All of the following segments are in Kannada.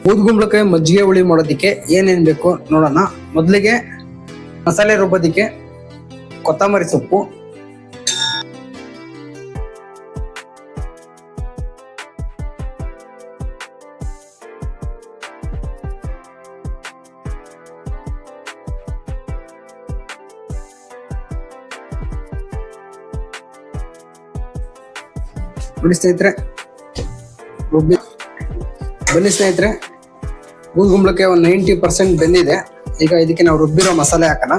ಬೂದ್ಗುಂಬಳಕಾಯಿ ಮಜ್ಜಿಗೆ ಹುಳಿ ಮಾಡೋದಕ್ಕೆ ಏನೇನು ಬೇಕು ನೋಡೋಣ. ಮೊದಲಿಗೆ ಮಸಾಲೆ ರುಬ್ಬೋದಕ್ಕೆ ಕೊತ್ತಂಬರಿ ಸೊಪ್ಪು, ಬನ್ನಿ ಸ್ನೇಹಿತರೆ, ಬೂದ್ಗುಂಬಳಕಾಯಿ ಒಂದು 90% ಬೆಂದಿದೆ. ಈಗ ಇದಕ್ಕೆ ನಾವು ರುಬ್ಬಿರೋ ಮಸಾಲೆ ಹಾಕೋಣ.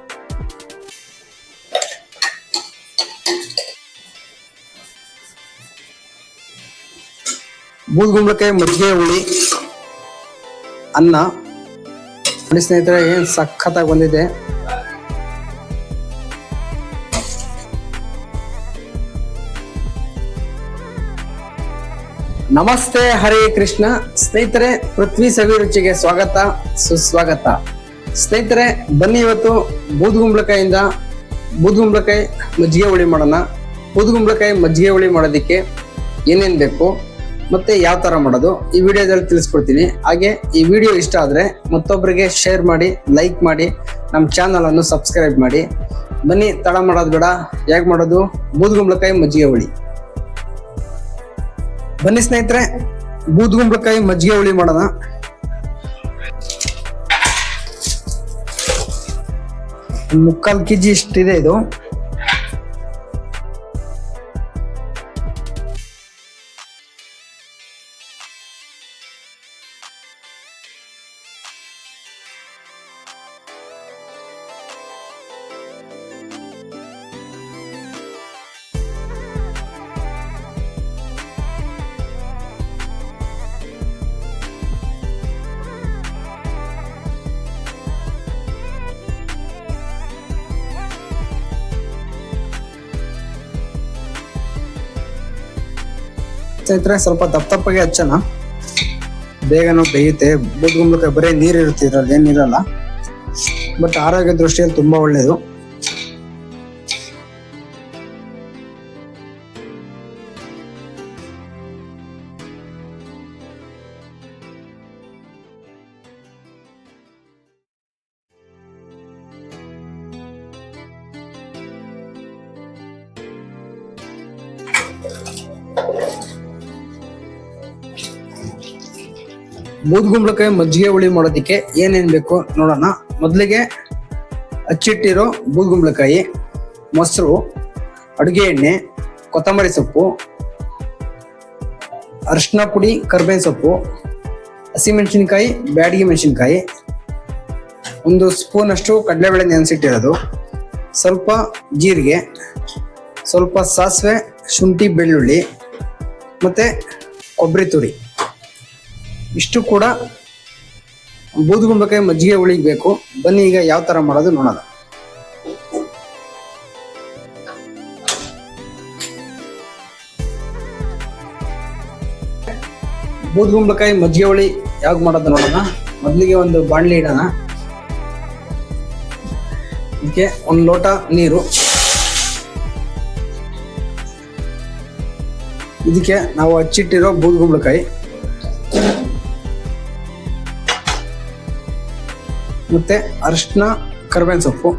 ಬೂದ್ಗುಂಬಳಕಾಯಿ ಮಜ್ಜಿಗೆ ಹುಳಿ ಅನ್ನ. ನೋಡಿ ಸ್ನೇಹಿತರೆ, ಏನ್ ಸಖತ್ತಾಗಿ ಬಂದಿದೆ. ನಮಸ್ತೆ, ಹರೇ ಕೃಷ್ಣ. ಸ್ನೇಹಿತರೆ, ಪೃಥ್ವಿ ಸವಿ ರುಚಿಗೆ ಸ್ವಾಗತ, ಸುಸ್ವಾಗತ. ಸ್ನೇಹಿತರೆ, ಬನ್ನಿ ಇವತ್ತು ಬೂದ್ಗುಂಬಳಕಾಯಿಂದ ಬೂದ್ಗುಂಬಳಕಾಯಿ ಮಜ್ಜಿಗೆ ಹುಳಿ ಮಾಡೋಣ. ಬೂದ್ಗುಂಬಳಕಾಯಿ ಮಜ್ಜಿಗೆ ಹುಳಿ ಮಾಡೋದಕ್ಕೆ ಏನೇನ್ ಬೇಕು ಮತ್ತೆ ಯಾವ ತರ ಮಾಡೋದು ಈ ವಿಡಿಯೋದಲ್ಲಿ ತಿಳಿಸ್ಕೊಡ್ತೀನಿ. ಹಾಗೆ ಈ ವಿಡಿಯೋ ಇಷ್ಟ ಆದ್ರೆ ಮತ್ತೊಬ್ಬರಿಗೆ ಶೇರ್ ಮಾಡಿ, ಲೈಕ್ ಮಾಡಿ, ನಮ್ಮ ಚಾನಲ್ ಅನ್ನು ಸಬ್ಸ್ಕ್ರೈಬ್ ಮಾಡಿ. ಬನ್ನಿ, ತಡ ಮಾಡೋದು ಬೇಡ. ಹೇಗ್ ಮಾಡೋದು ಬೂದ್ಗುಂಬಳಕಾಯಿ ಮಜ್ಜಿಗೆ ಹುಳಿ? ಬನ್ನಿ ಸ್ನೇಹಿತರೆ, ಬೂದ್ಗುಂಬಳಕಾಯಿ ಮಜ್ಜಿಗೆ ಹುಳಿ ಮಾಡೋಣ. ಮುಕ್ಕಾಲು ಕೆಜಿ ಇಷ್ಟಿದೆ ಇದು. ಸ್ನೇಹಿತರೆ, ಸ್ವಲ್ಪ ದಪ್ಪಗೆ ಹಚ್ಚೋಣ, ಬೇಗನೂ ಬೇಯುತ್ತೆ. ಬೂದ್ಗುಂಬಳಕಾಯಿ ಬರೀ ನೀರು ಇರುತ್ತೆ, ಇದ್ರಲ್ಲಿ ಏನಿರಲ್ಲ. ಬಟ್ ಆರೋಗ್ಯ ದೃಷ್ಟಿಯಲ್ಲಿ ತುಂಬಾ ಒಳ್ಳೇದು. ಬೂದ್ಗುಂಬಳಕಾಯಿ ಮಜ್ಜಿಗೆ ಹುಳಿ ಮಾಡೋದಕ್ಕೆ ಏನೇನ್ ಬೇಕು ನೋಡೋಣ. ಮೊದಲಿಗೆ ಹಚ್ಚಿಟ್ಟಿರೋ ಬೂದ್ಗುಂಬಳಕಾಯಿ, ಮೊಸರು, ಅಡುಗೆ ಎಣ್ಣೆ, ಕೊತ್ತಂಬರಿ ಸೊಪ್ಪು, ಅರಿಶಿನ ಪುಡಿ, ಕರ್ಬೇವಿನ ಸೊಪ್ಪು, ಹಸಿಮೆಣಸಿನ್ಕಾಯಿ, ಬ್ಯಾಡಗಿ ಮೆಣಸಿನ್ಕಾಯಿ, 1 ಸ್ಪೂನ್ ಅಷ್ಟು ಕಡಲೆಬೇಳೆ ನೆನೆಸಿಟ್ಟಿರೋದು, ಸ್ವಲ್ಪ ಜೀರಿಗೆ, ಸ್ವಲ್ಪ ಸಾಸಿವೆ, ಶುಂಠಿ, ಬೆಳ್ಳುಳ್ಳಿ ಮತ್ತೆ ಕೊಬ್ಬರಿ ತುರಿ. ಇಷ್ಟು ಕೂಡ ಬೂದ್ಗುಂಬಳಕಾಯಿ ಮಜ್ಜಿಗೆ ಹುಳಿಗೆ ಬೇಕು. ಬನ್ನಿ ಈಗ ಯಾವ ತರ ಮಾಡೋದು ನೋಡೋಣ. ಬೂದ್ಗುಂಬಳಕಾಯಿ ಮಜ್ಜಿಗೆ ಹುಳಿ ಯಾವಾಗ ಮಾಡೋದು ನೋಡೋಣ. ಮೊದಲಿಗೆ ಒಂದು ಬಾಣಲಿ ಇಡೋಣ. ಇದಕ್ಕೆ 1 ಲೋಟ ನೀರು. ಇದಕ್ಕೆ ನಾವು ಹಚ್ಚಿಟ್ಟಿರೋ ಬೂದ್ಗುಂಬಳಕಾಯಿ ಮತ್ತೆ ಅರಿಶಿನ, ಕರ್ಬೇವಿನ ಸೊಪ್ಪು,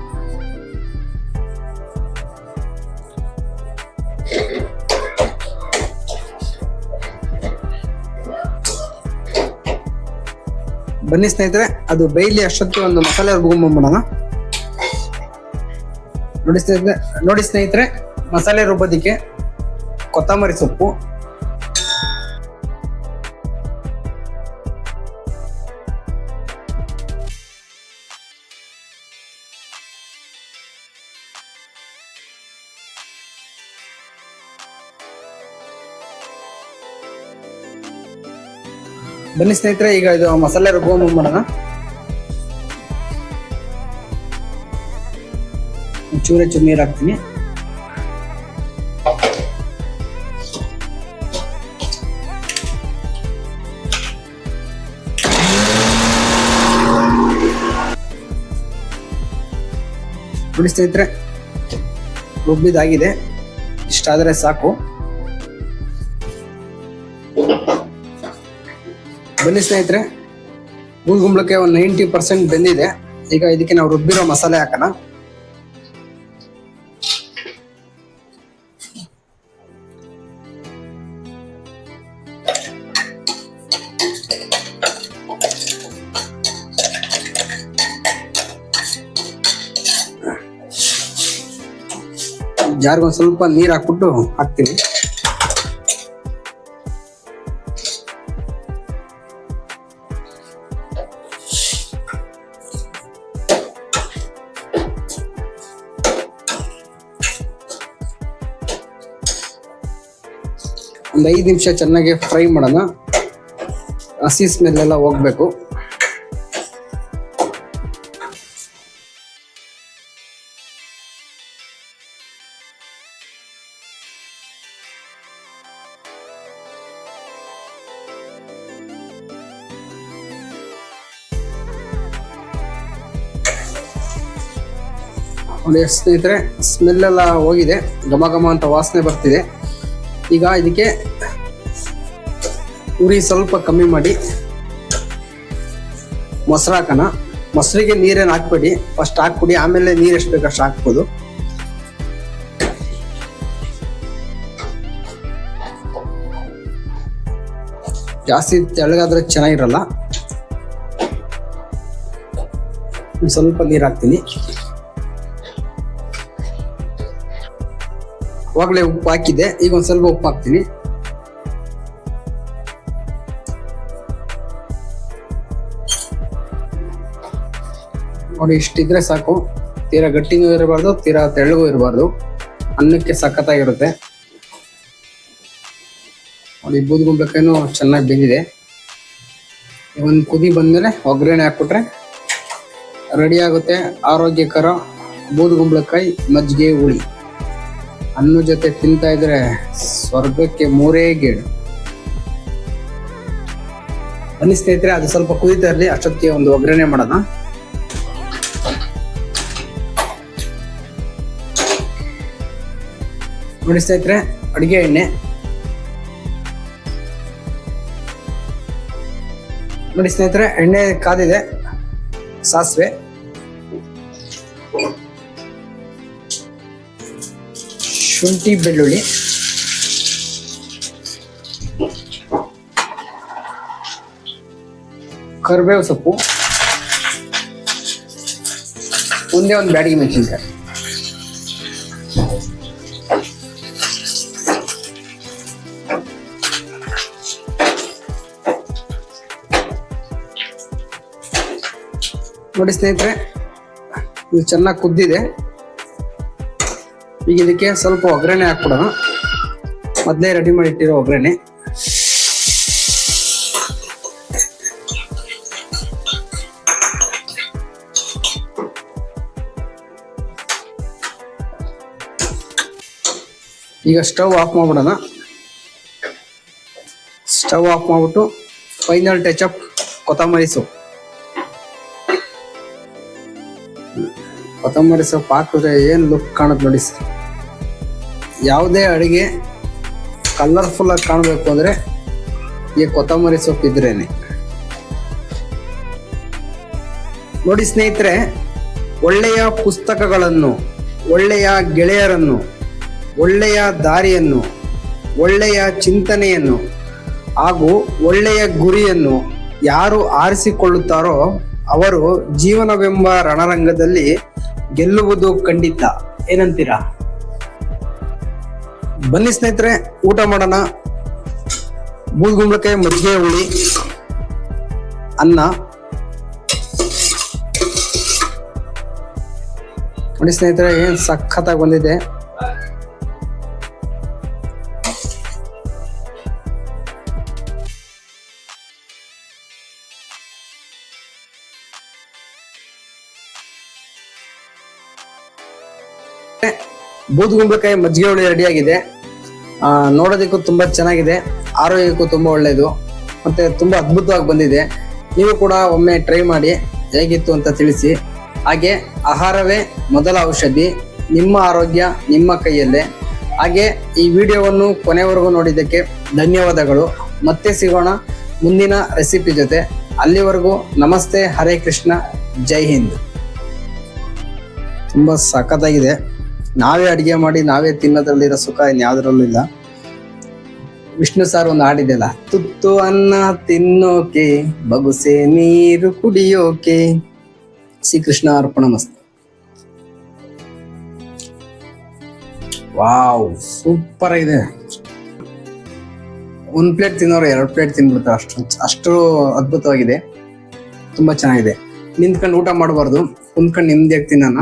ಬನ್ನಿ ಸ್ನೇಹಿತರೆ, ಅದು ಬೇಯಲಿ ಅಷ್ಟೊತ್ತಿಗೆ ಒಂದು ಮಸಾಲೆ ರುಬ್ಕೊಂಡ್ಬಿಡೋಣ. ನೋಡಿ ಸ್ನೇಹಿತರೆ, ಮಸಾಲೆ ರುಬ್ಬೋದಕ್ಕೆ ಕೊತ್ತಂಬರಿ ಸೊಪ್ಪು, ಬನ್ನಿ ಸ್ನೇಹಿತರೆ, ಈಗ ಇದು ಮಸಾಲೆ ರುಬ್ಕೊಂಡ್ಬಿಡೋಣ. ಚೂರೆ ನೀರು ಹಾಕ್ತೀನಿ. ನೋಡಿ ಸ್ನೇಹಿತರೆ, ರುಬ್ಬಿದಾಗಿದೆ. ಇಷ್ಟಾದರೆ ಸಾಕು. ಬನ್ನಿ ಸ್ನೇಹಿತರೆ, ಬೂದ್ಗುಂಬಳಕಾಯಿ ಒಂದು 90% ಬೆಂದಿದೆ. ಈಗ ಇದಕ್ಕೆ ನಾವು ರುಬ್ಬಿರೋ ಮಸಾಲೆ ಹಾಕೋಣ. ಜಾರ್ಗೊಂದು ಸ್ವಲ್ಪ ನೀರು ಹಾಕ್ಬಿಟ್ಟು ಹಾಕ್ತೀನಿ. ಒಂದು 5 ನಿಮಿಷ ಚೆನ್ನಾಗಿ ಫ್ರೈ ಮಾಡೋಣ. ಹಸಿ ಸ್ಮೆಲ್ ಎಲ್ಲ ಹೋಗ್ಬೇಕು. ನೋಡಿ ಸ್ನೇಹಿತರೆ, ಸ್ಮೆಲ್ ಎಲ್ಲ ಹೋಗಿದೆ, ಘಮ ಘಮ ಅಂತ ವಾಸನೆ ಬರ್ತಿದೆ. ಈಗ ಇದಕ್ಕೆ ಉರಿ ಸ್ವಲ್ಪ ಕಮ್ಮಿ ಮಾಡಿ ಮೊಸರು ಹಾಕೋಣ. ಮೊಸರಿಗೆ ನೀರೇನು ಹಾಕ್ಬೇಡಿ, ಫಸ್ಟ್ ಹಾಕ್ಬಿಡಿ, ಆಮೇಲೆ ನೀರು ಎಷ್ಟು ಬೇಕಷ್ಟು ಹಾಕ್ಬೋದು. ಜಾಸ್ತಿ ತೆಳ್ಳಗಾದ್ರೆ ಚೆನ್ನಾಗಿರಲ್ಲ. ಸ್ವಲ್ಪ ನೀರು ಹಾಕ್ತೀನಿ. ಅವಾಗಲೇ ಉಪ್ಪು ಹಾಕಿದ್ದೆ, ಈಗ ಒಂದ್ ಸ್ವಲ್ಪ ಉಪ್ಪು ಹಾಕ್ತೀನಿ. ನೋಡಿ ಇಷ್ಟಿದ್ರೆ ಸಾಕು. ತೀರಾ ಗಟ್ಟಿನೂ ಇರಬಾರ್ದು, ತೀರಾ ತೆಳ್ಳಗೂ ಇರಬಾರ್ದು. ಅನ್ನಕ್ಕೆ ಸಖತ್ತಾಗಿರುತ್ತೆ. ನೋಡಿ ಬೂದ್ಗುಂಬಳಕಾಯಿನೂ ಚೆನ್ನಾಗಿ ಬೆಂದಿದೆ. ಒಂದು ಕುದಿ ಬಂದ್ಮೇಲೆ ಒಗ್ಗರಣೆ ಹಾಕ್ಬಿಟ್ರೆ ರೆಡಿ ಆಗುತ್ತೆ ಆರೋಗ್ಯಕರ ಬೂದ್ಗುಂಬಳಕಾಯಿ ಮಜ್ಜಿಗೆ ಹುಳಿ. ಅನ್ನ ಜೊತೆ ತಿಂತಾ ಇದ್ರೆ ಸ್ವರ್ಗಕ್ಕೆ 3 ಗೇಡು. ಬನ್ನಿ ಸ್ನೇಹಿತರೆ, ಅದು ಸ್ವಲ್ಪ ಕುದೀತಾ ಇರಲಿ, ಅಷ್ಟೊತ್ತಿಗೆ ಒಂದು ಒಗ್ಗರಣೆ ಮಾಡೋಣ. ನೋಡಿ ಸ್ನೇಹಿತರೆ, ಅಡಿಗೆ ಎಣ್ಣೆ. ನೋಡಿ ಸ್ನೇಹಿತರೆ, ಎಣ್ಣೆ ಕಾದಿದೆ. ಸಾಸಿವೆ, ಶುಂಠಿ ಬೆಳ್ಳುಳ್ಳಿ, ಕರಿಬೇವು ಸೊಪ್ಪು, ಒಂದೇ ಒಂದು ಬ್ಯಾಡಗಿ ಮೆಣಸಿನಕಾಯಿ. ನೋಡಿ ಸ್ನೇಹಿತರೆ, ಇದು ಚೆನ್ನಾಗಿ ಕುದ್ದಿದೆ. ಈಗ ಇದಕ್ಕೆ ಸ್ವಲ್ಪ ಒಗ್ಗರಣೆ ಹಾಕ್ಬಿಡೋಣ. ಮೊದಲೇ ರೆಡಿ ಮಾಡಿ ಇಟ್ಟಿರೋ ಒಗ್ಗರಣೆ. ಈಗ ಸ್ಟವ್ ಆಫ್ ಮಾಡ್ಬಿಡೋಣ. ಸ್ಟವ್ ಆಫ್ ಮಾಡ್ಬಿಟ್ಟು ಫೈನಲ್ ಟಚ್ ಅಪ್ ಕೊತ್ತಂಬರಿ ಸೊಪ್ಪು. ಕೊತ್ತಂಬರಿ ಸೊಪ್ಪು ಹಾಕಿದ್ರೆ ಏನ್ ಲುಕ್ ಕಾಣುತ್ತೆ ನೋಡಿ ಸರ್. ಯಾವುದೇ ಅಡಿಗೆ ಕಲರ್ಫುಲ್ ಆಗಿ ಕಾಣಬೇಕು ಅಂದ್ರೆ ಈ ಕೊತ್ತಂಬರಿ ಸೊಪ್ಪು ಇದ್ರೇನೆ. ನೋಡಿ ಸ್ನೇಹಿತರೆ, ಒಳ್ಳೆಯ ಪುಸ್ತಕಗಳನ್ನು, ಒಳ್ಳೆಯ ಗೆಳೆಯರನ್ನು, ಒಳ್ಳೆಯ ದಾರಿಯನ್ನು, ಒಳ್ಳೆಯ ಚಿಂತನೆಯನ್ನು ಹಾಗೂ ಒಳ್ಳೆಯ ಗುರಿಯನ್ನು ಯಾರು ಆರಿಸಿಕೊಳ್ಳುತ್ತಾರೋ ಅವರು ಜೀವನವೆಂಬ ರಣರಂಗದಲ್ಲಿ ಗೆಲ್ಲುವುದು ಖಂಡಿತ. ಏನಂತೀರಾ? ಬನ್ನಿ ಸ್ನೇಹಿತರೆ, ಊಟ ಮಾಡೋಣ. ಬೂದ್ಗುಂಬಳಕಾಯಿ ಮಜ್ಜಿಗೆ ಹುಳಿ, ಅನ್ನ. ನೋಡಿ ಸ್ನೇಹಿತರೆ, ಏನ್ ಸಖತ್ತಾಗಿ ಬಂದಿದೆ. ಬೂದ್ಗುಂಬಳಕಾಯಿ ಮಜ್ಜಿಗೆ ಹುಳಿ ರೆಡಿ ಆಗಿದೆ. ನೋಡೋದಕ್ಕೂ ತುಂಬಾ ಚೆನ್ನಾಗಿದೆ, ಆರೋಗ್ಯಕ್ಕೂ ತುಂಬಾ ಒಳ್ಳೆಯದು, ಮತ್ತೆ ತುಂಬಾ ಅದ್ಭುತವಾಗಿ ಬಂದಿದೆ. ನೀವು ಕೂಡ ಒಮ್ಮೆ ಟ್ರೈ ಮಾಡಿ, ಹೇಗಿತ್ತು ಅಂತ ತಿಳಿಸಿ. ಹಾಗೆ ಆಹಾರವೇ ಮೊದಲ ಔಷಧಿ, ನಿಮ್ಮ ಆರೋಗ್ಯ ನಿಮ್ಮ ಕೈಯಲ್ಲೇ. ಹಾಗೆ ಈ ವಿಡಿಯೋವನ್ನು ಕೊನೆವರೆಗೂ ನೋಡಿದ್ದಕ್ಕೆ ಧನ್ಯವಾದಗಳು. ಮತ್ತೆ ಸಿಗೋಣ ಮುಂದಿನ ರೆಸಿಪಿ ಜೊತೆ. ಅಲ್ಲಿವರೆಗೂ ನಮಸ್ತೆ, ಹರೇ ಕೃಷ್ಣ, ಜೈ ಹಿಂದ್. ತುಂಬಾ ಸಖತ್ತಾಗಿದೆ. ನಾವೇ ಅಡಿಗೆ ಮಾಡಿ ನಾವೇ ತಿನ್ನೋದ್ರಲ್ಲಿರೋ ಸುಖ ಇನ್ಯಾವುದ್ರಲ್ಲೂ ಇಲ್ಲ. ವಿಷ್ಣು ಸಾರ್ ಒಂದು ಹಾಡಿದೆಯಲ್ಲ, ತುತ್ತು ಅನ್ನ ತಿನ್ನೋಕೆ, ಬಗುಸೆ ನೀರು ಕುಡಿಯೋಕೆ. ಶ್ರೀಕೃಷ್ಣ ಅರ್ಪಣಮಸ್ತು. ವಾವ್, ಸೂಪರ್ ಆಗಿದೆ. 1 ಪ್ಲೇಟ್ ತಿನ್ನೋರು 2 ಪ್ಲೇಟ್ ತಿನ್ಬಿಡ್ತಾರೆ, ಅಷ್ಟು ಅದ್ಭುತವಾಗಿದೆ. ತುಂಬಾ ಚೆನ್ನಾಗಿದೆ. ನಿಂತ್ಕೊಂಡು ಊಟ ಮಾಡಬಾರ್ದು, ಕುಂತ್ಕೊಂಡು ನಿಮ್ದಿಯಾಗಿ ತಿನ್ನೋಣ.